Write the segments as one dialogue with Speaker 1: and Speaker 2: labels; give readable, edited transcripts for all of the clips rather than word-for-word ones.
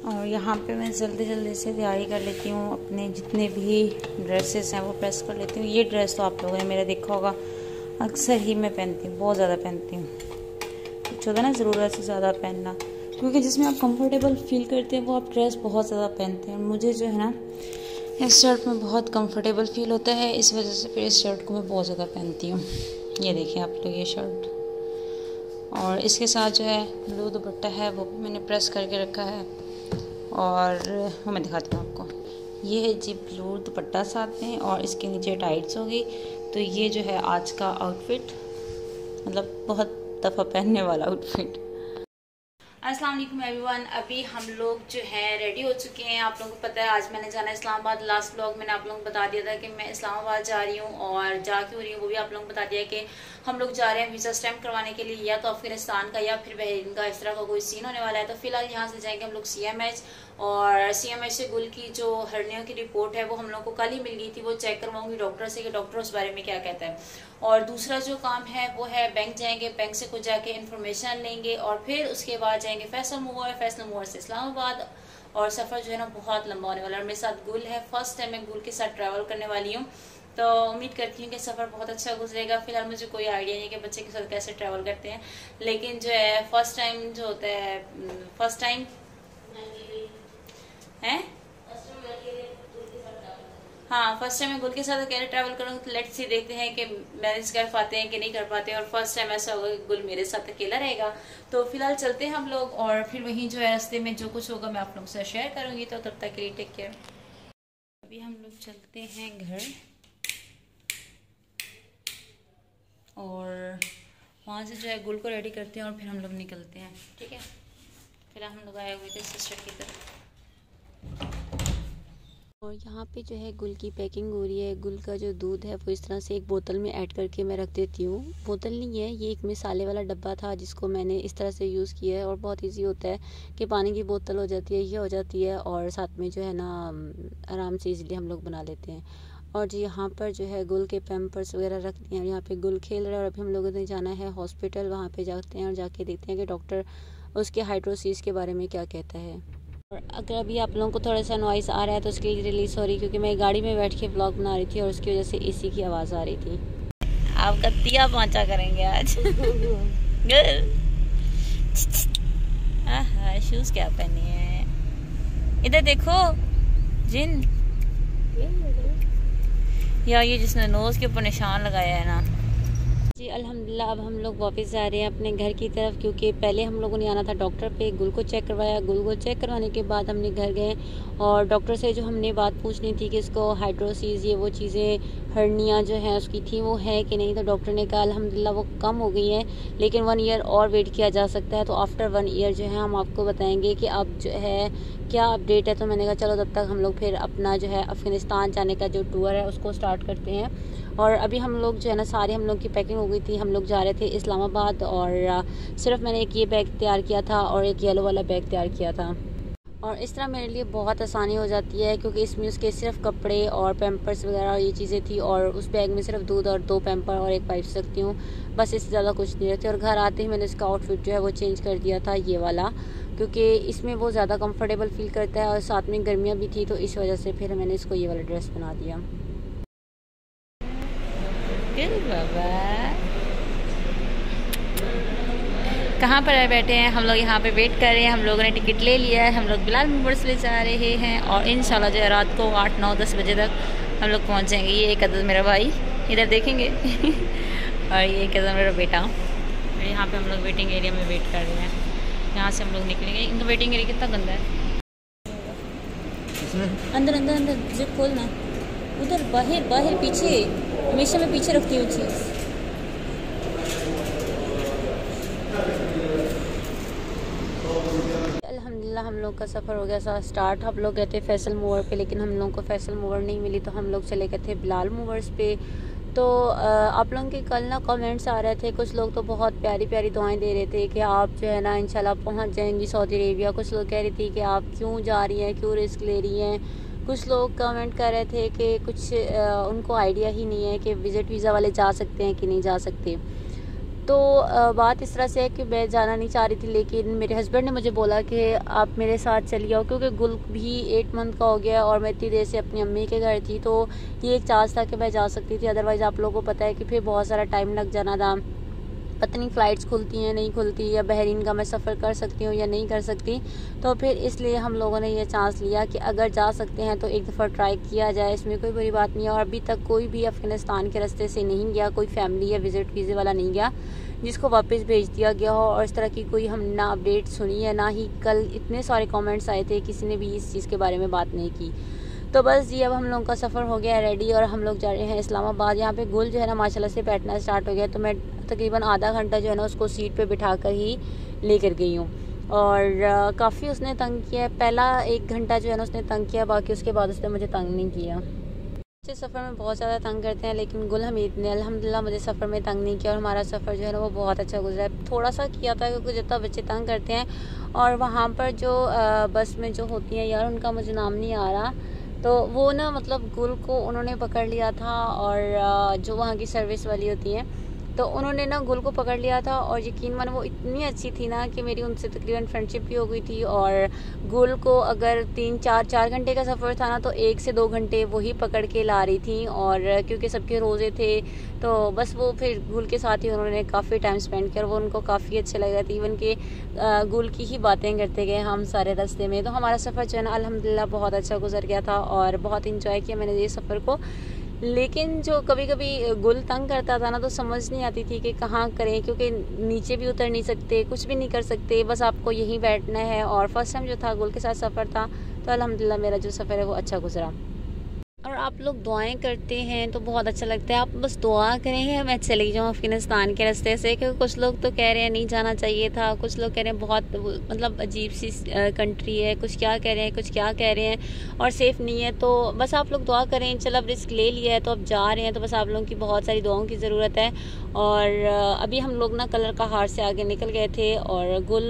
Speaker 1: और यहाँ पे मैं जल्दी जल्दी से तैयारी कर लेती हूँ, अपने जितने भी ड्रेसेस हैं वो प्रेस कर लेती हूँ। ये ड्रेस तो आप लोगों ने मेरा देखा होगा, अक्सर ही मैं पहनती हूँ, बहुत ज़्यादा पहनती हूँ। कुछ होता है ना ज़रूरत से ज़्यादा पहनना, क्योंकि जिसमें आप कंफर्टेबल फील करते हैं वो आप ड्रेस बहुत ज़्यादा पहनते हैं। मुझे जो है ना इस शर्ट में बहुत कंफर्टेबल फील होता है, इस वजह से फिर इस शर्ट को मैं बहुत ज़्यादा पहनती हूँ। ये देखिए आप लोग ये शर्ट, और इसके साथ जो है ब्लू दुपट्टा है वो भी मैंने प्रेस करके रखा है, और वो मैं दिखाती हूँ आपको। ये है जी ब्लू दुपट्टा साथ में, और इसके नीचे टाइट्स होगी। तो ये जो है आज का आउटफिट, मतलब बहुत दफ़ा पहनने वाला आउटफिट। अस्सलाम वालेकुम एवरीवन। अभी हम लोग जो है रेडी हो चुके हैं। आप लोगों को पता है आज मैंने जाना है इस्लामाबाद। लास्ट व्लॉग मैंने आप लोगों को बता दिया था कि मैं इस्लामाबाद जा रही हूँ, और जा क्यों रही हूँ वो भी आप लोगों को बता दिया कि हम लोग जा रहे हैं वीज़ा स्टैम्प करवाने के लिए, या तो अफगानिस्तान का या फिर बहरीन का, इस तरह का कोई सीन होने वाला है। तो फिलहाल यहाँ से जाएंगे हम लोग CMH, और CMH से गुल की जो हर्नियों की रिपोर्ट है वो हम लोग को कल ही मिल गई थी। वो चेक करवाऊंगी डॉक्टर से कि डॉक्टर उस बारे में क्या कहता है। और दूसरा जो काम है वो है बैंक जाएंगे, बैंक से कुछ जाके इन्फॉर्मेशन लेंगे, और फिर उसके बाद जाएंगे फैसल मूवर, फैसल मूवर से इस्लामाबाद। और सफ़र जो है ना बहुत लंबा होने वाला है। मेरे साथ गुल है, फर्स्ट टाइम मैं गुल के साथ ट्रैवल करने वाली हूँ, तो उम्मीद करती हूँ कि सफ़र बहुत अच्छा गुजरेगा। फिलहाल मुझे कोई आइडिया नहीं कि बच्चे के साथ कैसे ट्रैवल करते हैं, लेकिन जो है फर्स्ट टाइम जो होता है, फर्स्ट टाइम है, हाँ फर्स्ट टाइम मैं गुल के साथ अकेले ट्रैवल करूँगी। तो लेट्स सी, देखते हैं कि मैनेज कर पाते हैं कि नहीं कर पाते हैं। और फर्स्ट टाइम ऐसा होगा कि गुल मेरे साथ अकेला रहेगा। तो फिलहाल चलते हैं हम लोग, और फिर वहीं जो है रास्ते में जो कुछ होगा मैं आप लोगों से शेयर करूँगी। तो तब तक के लिए टेक केयर। अभी हम लोग चलते हैं घर, और वहाँ से जो है गुल को रेडी करते हैं, और फिर हम लोग निकलते हैं। ठीक है, फिर हम लोग आए हुए थे सिस्टर की तरफ।
Speaker 2: और यहाँ पे जो है गुल की पैकिंग हो रही है। गुल का जो दूध है वो इस तरह से एक बोतल में ऐड करके मैं रख देती हूँ। बोतल नहीं है, ये एक मिसाले वाला डब्बा था जिसको मैंने इस तरह से यूज़ किया है, और बहुत इजी होता है कि पानी की बोतल हो जाती है, ये हो जाती है, और साथ में जो है ना आराम से इजीली हम लोग बना लेते हैं। और जी यहाँ पर जो है गुल के पैम्पर्स वगैरह रख दिए हैं। यहाँ पे गुल खेल रहा है, और अभी हम लोगों ने जाना है हॉस्पिटल। वहाँ पे जाते हैं और जाके देखते हैं कि डॉक्टर उसके हाइड्रोसिस के बारे में क्या कहता है। और अगर अभी आप लोगों को थोड़ा सा नॉइज़ आ रहा है तो उसके लिए रिलीज़ हो रही, क्योंकि मैं गाड़ी में बैठ के व्लॉग बना रही थी और उसकी वजह से AC की आवाज़ आ रही थी।
Speaker 1: आप कत्तिया पहुँचा करेंगे आज। शूज़ क्या पहनी है, इधर देखो जिन, या ये जिसने नोज़ के ऊपर निशान लगाया है ना।
Speaker 2: जी अल्हम्दुलिल्लाह अब हम लोग वापस जा रहे हैं अपने घर की तरफ, क्योंकि पहले हम लोगों ने आना था डॉक्टर पे। गुल को चेक करवाया, गुल को चेक करवाने के बाद हमने घर गए, और डॉक्टर से जो हमने बात पूछनी थी कि इसको हाइड्रोसिस ये वो चीज़ें, हर्निया जो है उसकी थी वो है कि नहीं। तो डॉक्टर ने कहा अल्हम्दुलिल्लाह वो कम हो गई है, लेकिन 1 ईयर और वेट किया जा सकता है। तो आफ्टर 1 ईयर जो है हम आपको बताएंगे कि अब जो है क्या अपडेट है। तो मैंने कहा चलो तब तक हम लोग फिर अपना जो है अफ़गानिस्तान जाने का जो टूर है उसको स्टार्ट करते हैं। और अभी हम लोग जो है ना सारे हम लोग की पैकिंग हो गई थी। हम लोग जा रहे थे इस्लामाबाद, और सिर्फ मैंने एक ये बैग तैयार किया था और एक येलो वाला बैग तैयार किया था। और इस तरह मेरे लिए बहुत आसानी हो जाती है, क्योंकि इसमें उसके सिर्फ कपड़े और पैम्पर्स वगैरह ये चीज़ें थी, और उस बैग में सिर्फ दूध और 2 पैम्पर और 1 पाइप रखती हूँ, बस इससे ज़्यादा कुछ नहीं रखती। और घर आते ही मैंने इसका आउटफिट जो है वो चेंज कर दिया था, ये वाला, क्योंकि इसमें वो ज़्यादा कंफर्टेबल फील करता है, और साथ में गर्मियाँ भी थी, तो इस वजह से फिर मैंने इसको ये वाला ड्रेस बना दिया।
Speaker 1: कहाँ पर है बैठे हैं हम लोग, यहाँ पे वेट कर रहे हैं। हम लोगों ने टिकट ले लिया है, हम लोग बिलाल मूवर्स ले जा रहे हैं, और इंशाल्लाह जो है रात को 8, 9, 10 बजे तक हम लोग पहुँच जाएंगे। ये एक अदद मेरा भाई इधर देखेंगे और ये एक अदद मेरा बेटा। यहाँ पे हम लोग वेटिंग एरिया में वेट कर रहे हैं। यहाँ से हम लोग निकलेंगे। इनका वेटिंग एरिया कितना गंदा है।
Speaker 2: अंदर अंदर अंदर जिप खोलना, उधर बाहर बाहर पीछे, हमेशा मैं पीछे रखती हूँ चीज़। अल्हम्दुलिल्लाह हम लोग का सफ़र हो गया था स्टार्ट। हम लोग गए थे फैसल मूवर पे, लेकिन हम लोगों को फैसल मूवर नहीं मिली, तो हम लोग चले गए थे बिलाल मूवर्स पे। तो आप लोगों के कल ना कमेंट्स आ रहे थे, कुछ लोग तो बहुत प्यारी प्यारी दुआएं दे रहे थे कि आप जो है ना इंशाल्लाह पहुंच जाएंगी सऊदी अरेबिया। कुछ लोग कह रही थी कि आप क्यों जा रही हैं, क्यों रिस्क ले रही हैं। कुछ लोग कमेंट कर रहे थे कि कुछ उनको आइडिया ही नहीं है कि विज़िट वीज़ा वाले जा सकते हैं कि नहीं जा सकते। तो बात इस तरह से है कि मैं जाना नहीं चाह रही थी, लेकिन मेरे हस्बैंड ने मुझे बोला कि आप मेरे साथ चली आओ, क्योंकि गुल भी 8 मंथ का हो गया और मैं इतनी देर से अपनी अम्मी के घर थी, तो ये एक चांस था कि मैं जा सकती थी। अदरवाइज़ आप लोगों को पता है कि फिर बहुत सारा टाइम लग जाना था, पता नहीं फ़्लाइट्स खुलती हैं नहीं खुलती, या बहरीन का मैं सफ़र कर सकती हूँ या नहीं कर सकती। तो फिर इसलिए हम लोगों ने ये चांस लिया कि अगर जा सकते हैं तो एक दफ़ा ट्राई किया जाए, इसमें कोई बुरी बात नहीं है। और अभी तक कोई भी अफ़गानिस्तान के रास्ते से नहीं गया, कोई फैमिली या विज़िट वीज़े वाला नहीं गया जिसको वापस भेज दिया गया हो, और इस तरह की कोई हम ना अपडेट सुनी है, ना ही कल इतने सारे कमेंट्स आए थे, किसी ने भी इस चीज़ के बारे में बात नहीं की। तो बस जी अब हम लोगों का सफ़र हो गया है रेडी और हम लोग जा रहे हैं इस्लामाबाद। यहाँ पे गुल जो है ना माशाल्लाह से बैठना स्टार्ट हो गया, तो मैं तकरीबन आधा घंटा जो है ना उसको सीट पे बिठा कर ही लेकर गई हूँ। और काफ़ी उसने तंग किया, पहला 1 घंटा जो है ना उसने तंग किया, बाकी उसके बाद उसने मुझे तंग नहीं किया। मुझे सफ़र में बहुत ज़्यादा तंग करते हैं, लेकिन गुल हमीद ने अल्हम्दुलिल्लाह मुझे सफ़र में तंग नहीं किया और हमारा सफ़र जो है ना वो बहुत अच्छा गुजरा है। थोड़ा सा किया था क्योंकि जितना बच्चे तंग करते हैं, और वहाँ पर जो बस में जो होती हैं यार, उनका मुझे नाम नहीं आ रहा, तो वो ना मतलब गुल को उन्होंने पकड़ लिया था, और जो वहाँ की सर्विस वाली होती हैं तो उन्होंने ना गुल को पकड़ लिया था, और यकीन मानो वो इतनी अच्छी थी ना कि मेरी उनसे तकरीबन फ्रेंडशिप भी हो गई थी। और गुल को अगर 4 घंटे का सफ़र था ना, तो 1 से 2 घंटे वही पकड़ के ला रही थी, और क्योंकि सबके रोज़े थे तो बस वो फिर गुल के साथ ही उन्होंने काफ़ी टाइम स्पेंड किया, और वो उनको काफ़ी अच्छे लग रहे थे। इवन के गुल की ही बातें करते गए हम सारे रास्ते में। तो हमारा सफ़र जो है ना अल्हम्दुलिल्लाह बहुत अच्छा गुजर गया था, और बहुत इंजॉय किया मैंने ये सफ़र को। लेकिन जो कभी कभी गुल तंग करता था ना, तो समझ नहीं आती थी कि कहाँ करें, क्योंकि नीचे भी उतर नहीं सकते, कुछ भी नहीं कर सकते, बस आपको यहीं बैठना है। और फर्स्ट टाइम जो था गुल के साथ सफ़र था, तो अल्हम्दुलिल्लाह मेरा जो सफ़र है वो अच्छा गुजरा। और आप लोग दुआएं करते हैं तो बहुत अच्छा लगता है, आप बस दुआ करें मैं चली जाऊँ अफ़गानिस्तान के रास्ते से, क्योंकि कुछ लोग तो कह रहे हैं नहीं जाना चाहिए था, कुछ लोग कह रहे हैं बहुत मतलब अजीब सी कंट्री है, कुछ क्या कह रहे हैं कुछ क्या कह रहे हैं, और सेफ़ नहीं है। तो बस आप लोग दुआ करें, चलो अब रिस्क ले लिया है तो अब जा रहे हैं, तो बस आप लोगों की बहुत सारी दुआओं की ज़रूरत है। और अभी हम लोग ना कलर का हार से आगे निकल गए थे, और गुल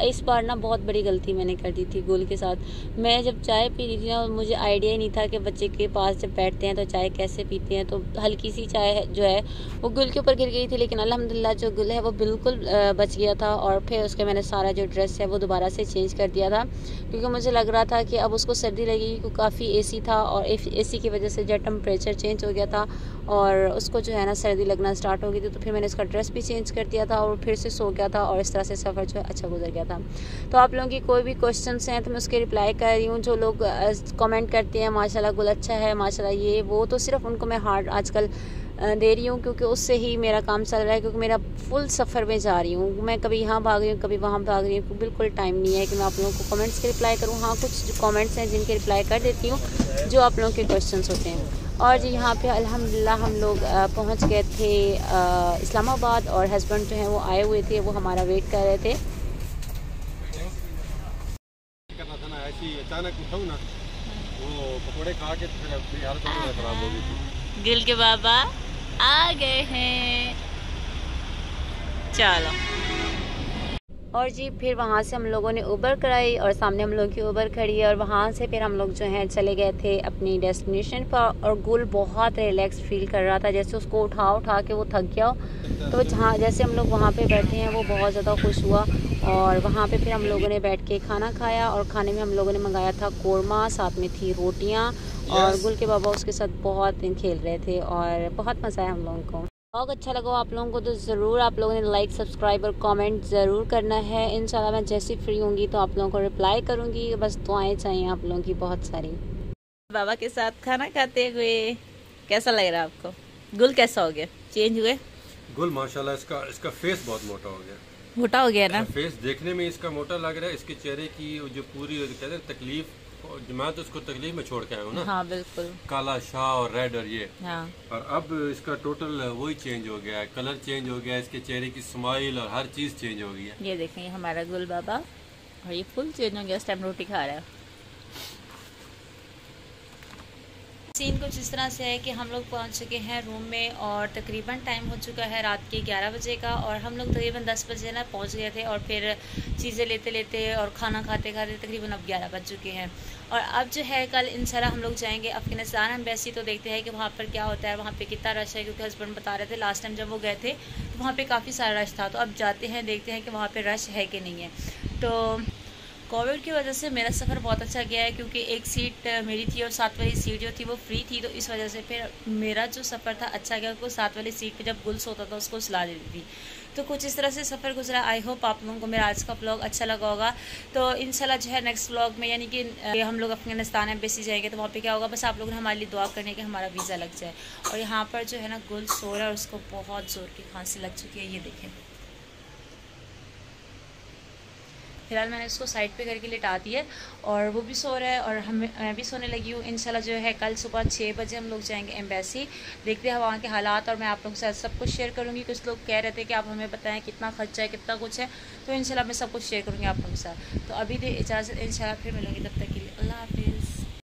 Speaker 2: इस बार ना बहुत बड़ी गलती मैंने कर दी थी गुल के साथ। मैं जब चाय पी रही थी ना, मुझे आइडिया ही नहीं था कि बच्चे के पास जब बैठते हैं तो चाय कैसे पीते हैं, तो हल्की सी चाय जो है वो गुल के ऊपर गिर गई थी, लेकिन अल्हम्दुलिल्लाह जो गुल है वो बिल्कुल बच गया था। और फिर उसके मैंने सारा जो ड्रेस है वो दोबारा से चेंज कर दिया था, क्योंकि मुझे लग रहा था कि अब उसको सर्दी लगेगी, क्योंकि काफ़ी एसी था, और एसी की वजह से जो टेम्परेचर चेंज हो गया था और उसको जो है ना सर्दी लगना स्टार्ट हो गई थी। तो फिर मैंने इसका ड्रेस भी चेंज कर दिया था और फिर से सो गया था, और इस तरह से सफ़र जो है अच्छा गुजर गया था। तो आप लोगों की कोई भी क्वेश्चंस हैं तो मैं उसके रिप्लाई कर रही हूँ। जो लोग कमेंट करते हैं माशाल्लाह गुल अच्छा है, माशाल्लाह ये वो, तो सिर्फ उनको मैं हार्ट आजकल दे रही हूँ, क्योंकि उससे ही मेरा काम चल रहा है, क्योंकि मेरा फुल सफ़र में जा रही हूँ, मैं कभी यहाँ भाग रही हूँ कभी वहाँ भाग रही हूँ, बिल्कुल टाइम नहीं है कि मैं आप लोगों को कमेंट्स के रिप्लाई करूँ। हाँ, कुछ जो कमेंट्स हैं जिनके रिप्लाई कर देती हूँ जो आप लोगों के क्वेश्चंस होते हैं। और जी यहाँ पे अल्हम्दुलिल्लाह हम लोग पहुँच गए थे इस्लामाबाद, और हस्बैंड जो हैं वो आए हुए थे, वो हमारा वेट कर रहे थे।
Speaker 3: अचानक उठाऊं ना, वो पकोड़े खा के फिर हालत खराब हो गई थी।
Speaker 1: गुल के बाबा आ गए हैं, चलो।
Speaker 2: और जी फिर वहाँ से हम लोगों ने उबर कराई, और सामने हम लोगों की उबर खड़ी है, और वहाँ से फिर हम लोग जो हैं चले गए थे अपनी डेस्टिनेशन पर। और गुल बहुत रिलैक्स फील कर रहा था, जैसे उसको उठा के वो थक गया हो। तो जहाँ जैसे हम लोग वहाँ पे बैठे हैं वो बहुत ज़्यादा खुश हुआ, और वहाँ पे फिर हम लोगों ने बैठ के खाना खाया, और खाने में हम लोगों ने मंगाया था कोरमा, साथ में थी रोटियाँ, और गुल के बाबा उसके साथ बहुत दिन खेल रहे थे, और बहुत मज़ा आया हम लोगों को। ब्लॉग अच्छा लगा आप लोगों को तो ज़रूर आप लोगों ने लाइक, सब्सक्राइब और कमेंट ज़रूर करना है। इंशाल्लाह मैं जैसी फ्री होंगी तो आप लोगों को रिप्लाई करूँगी, बस दुआएं चाहिए आप लोगों की बहुत सारी।
Speaker 1: बाबा के साथ खाना खाते हुए कैसा लग रहा है आपको? गुल कैसा हो गया, चेंज हुए?
Speaker 3: गुल माशाल्लाह इसका फेस बहुत मोटा हो गया,
Speaker 1: मोटा हो गया ना?
Speaker 3: फेस देखने में इसका मोटा लग रहा है। इसके चेहरे की जो पूरी कहते हैं तकलीफ, मैं तो उसको तकलीफ में छोड़ के आया हूँ ना।
Speaker 1: हाँ बिल्कुल,
Speaker 3: काला शाह और रेड और ये।
Speaker 1: हाँ।
Speaker 3: और अब इसका टोटल वही चेंज हो गया है, कलर चेंज हो गया है, इसके चेहरे की स्माइल और हर चीज चेंज हो गई है।
Speaker 1: ये देखें हमारा गुल बाबा, और ये फुल चेंज हो गया, इस टाइम रोटी खा रहा है। सीन कुछ इस तरह से है कि हम लोग पहुंच चुके हैं रूम में और तकरीबन टाइम हो चुका है रात के 11 बजे का, और हम लोग तकरीबन 10 बजे ना पहुंच गए थे, और फिर चीज़ें लेते लेते और खाना खाते खाते तकरीबन अब 11 बज चुके हैं। और अब जो है कल इंशाल्लाह हम लोग जाएंगे अफ़गानिस्तान एम्बेसी, तो देखते हैं कि वहाँ पर क्या होता है, वहाँ पर कितना रश है, क्योंकि हस्बैंड बता रहे थे लास्ट टाइम जब वो गए थे तो वहाँ पर काफ़ी सारा रश था। तो अब जाते हैं, देखते हैं कि वहाँ पर रश है कि नहीं है। तो कोविड की वजह से मेरा सफ़र बहुत अच्छा गया है, क्योंकि एक सीट मेरी थी और साथ वाली सीट जो थी वो फ्री थी, तो इस वजह से फिर मेरा जो सफ़र था अच्छा गया। उसको साथ वाली सीट पे जब गुल्स होता था उसको सुला देती थी। तो कुछ इस तरह से सफ़र गुजरा। आई होप आप लोगों को मेरा आज का व्लॉग अच्छा लगा होगा। तो इंशाल्लाह जो है नेक्स्ट व्लॉग में, यानी कि हम लोग अफ़गानिस्तान एम्बेसी जाएंगे, तो वहाँ पे क्या होगा, बस आप लोगों ने हमारे लिए दुआ करने कि हमारा वीज़ा लग जाए। और यहाँ पर जो है ना गुल सो रहा है और उसको बहुत ज़ोर की खांसी लग चुकी है, ये देखें। फिलहाल मैंने इसको साइड पे करके लिटा दी है और वो भी सो रहा है और मैं भी सोने लगी हूँ। इंशाल्लाह जो है कल सुबह 6 बजे हम लोग जाएंगे एम्बेसी, देखते हैं वहाँ के हालात, और मैं आप लोगों के साथ सब कुछ शेयर करूँगी। कुछ लोग कह रहे थे कि आप हमें बताएं कितना खर्चा है, कितना कुछ है, तो इंशाल्लाह मैं सब कुछ शेयर करूँगी आप लोगों के साथ। तो अभी दे इजाज़त, इंशाल्लाह फिर मिलूँगी, तब तक के लिए अल्लाह हाफिज़।